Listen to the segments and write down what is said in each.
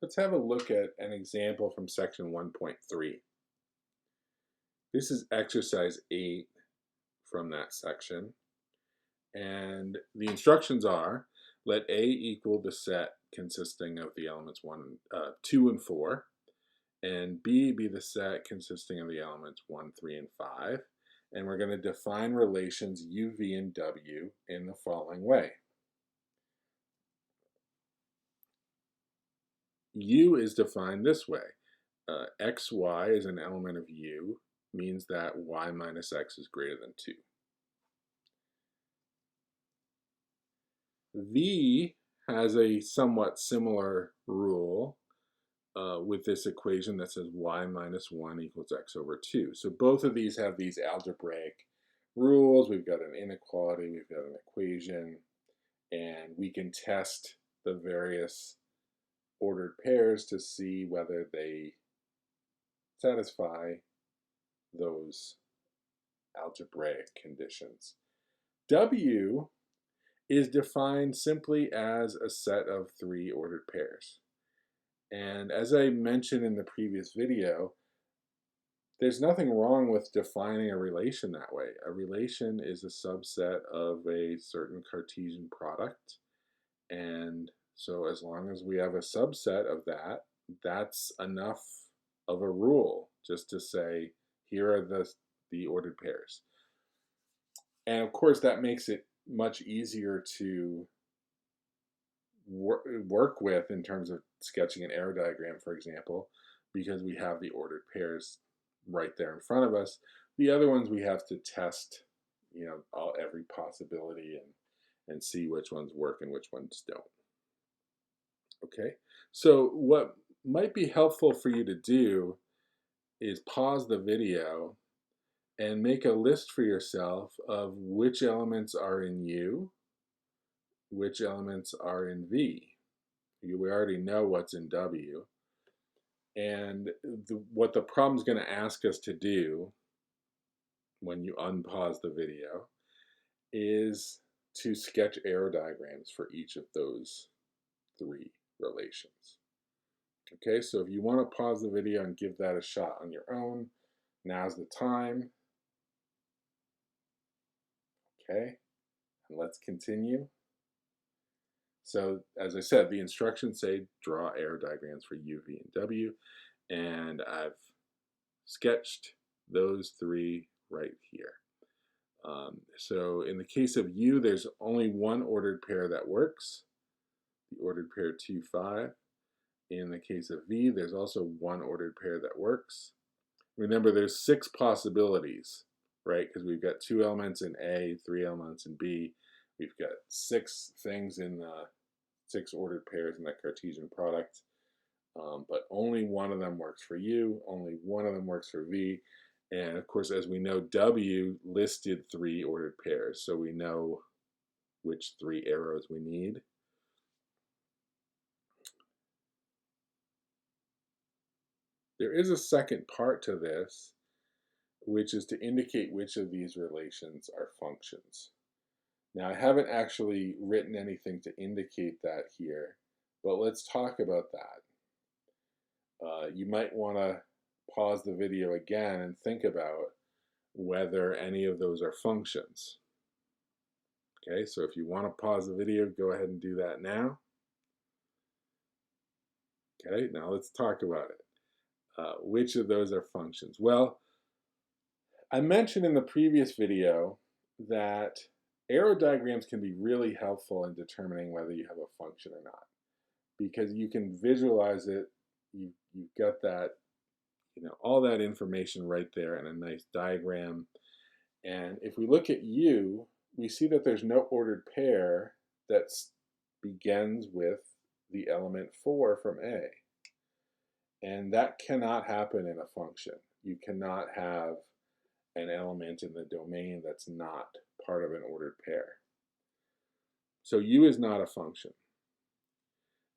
Let's have a look at an example from section 1.3. This is exercise 8 from that section. And the instructions are, let A equal the set consisting of the elements 2, and 4, and B be the set consisting of the elements 1, 3, and 5. And we're going to define relations U, V, and W in the following way. U is defined this way. XY is an element of U, means that y minus x is greater than 2. V has a somewhat similar rule with this equation that says y minus 1 equals x over 2. So both of these have these algebraic rules. We've got an inequality, we've got an equation, and we can test the various ordered pairs to see whether they satisfy those algebraic conditions. W is defined simply as a set of 3 ordered pairs. And as I mentioned in the previous video, there's nothing wrong with defining a relation that way. A relation is a subset of a certain Cartesian product. And so as long as we have a subset of that, that's enough of a rule just to say, here are the ordered pairs. And of course, that makes it much easier to work with in terms of sketching an arrow diagram, for example, because we have the ordered pairs right there in front of us. The other ones we have to test, every possibility and see which ones work and which ones don't. Okay, so what might be helpful for you to do is pause the video and make a list for yourself of which elements are in U, which elements are in V. We already know what's in W. And what the problem's going to ask us to do when you unpause the video is to sketch arrow diagrams for each of those 3 relations. Okay, so if you want to pause the video and give that a shot on your own, now's the time. Okay, and let's continue. So as I said, the instructions say draw arrow diagrams for U, V, and W, and I've sketched those 3 right here. So in the case of U, there's only one ordered pair that works, the ordered pair 2, 5. In the case of V, there's also one ordered pair that works. Remember, there's 6 possibilities, right? Because we've got 2 elements in A, 3 elements in B. We've got 6 things in the 6 ordered pairs in that Cartesian product, but only one of them works for U, only one of them works for V, and of course, as we know, W listed 3 ordered pairs, so we know which 3 arrows we need. There is a second part to this, which is to indicate which of these relations are functions. Now, I haven't actually written anything to indicate that here, but let's talk about that. You might want to pause the video again and think about whether any of those are functions. Okay, so if you want to pause the video, go ahead and do that now. Okay, now let's talk about it. Which of those are functions? Well, I mentioned in the previous video that arrow diagrams can be really helpful in determining whether you have a function or not, because you can visualize it. You've got that, all that information right there in a nice diagram. And if we look at U, we see that there's no ordered pair that begins with the element 4 from A. And that cannot happen in a function. You cannot have an element in the domain that's not part of an ordered pair. So U is not a function.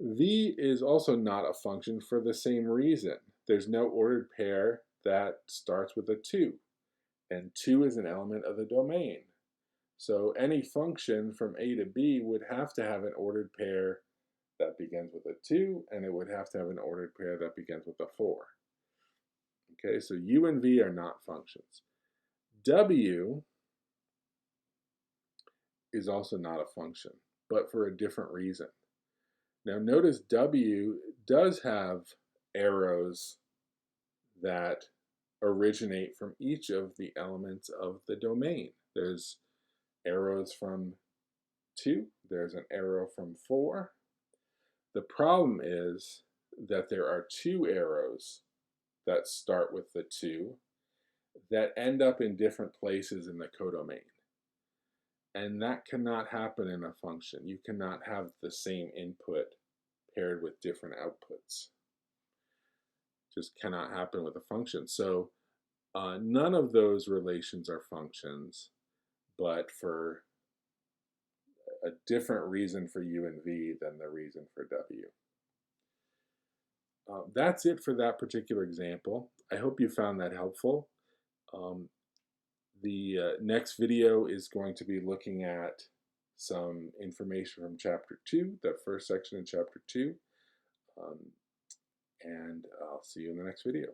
V is also not a function for the same reason. There's no ordered pair that starts with a 2, and 2 is an element of the domain. So any function from A to B would have to have an ordered pair that begins with a 2, and it would have to have an ordered pair that begins with a 4. Okay, so u and v are not functions. W is also not a function, but for a different reason. Now notice W does have arrows that originate from each of the elements of the domain. There's arrows from 2, there's an arrow from 4. The problem is that there are 2 arrows that start with the 2 that end up in different places in the codomain. And that cannot happen in a function. You cannot have the same input paired with different outputs. Just cannot happen with a function. So none of those relations are functions, but for a different reason for u and v than the reason for w. That's it for that particular example. I hope you found that helpful. The next video is going to be looking at some information from chapter 2, the first section in chapter 2. And I'll see you in the next video.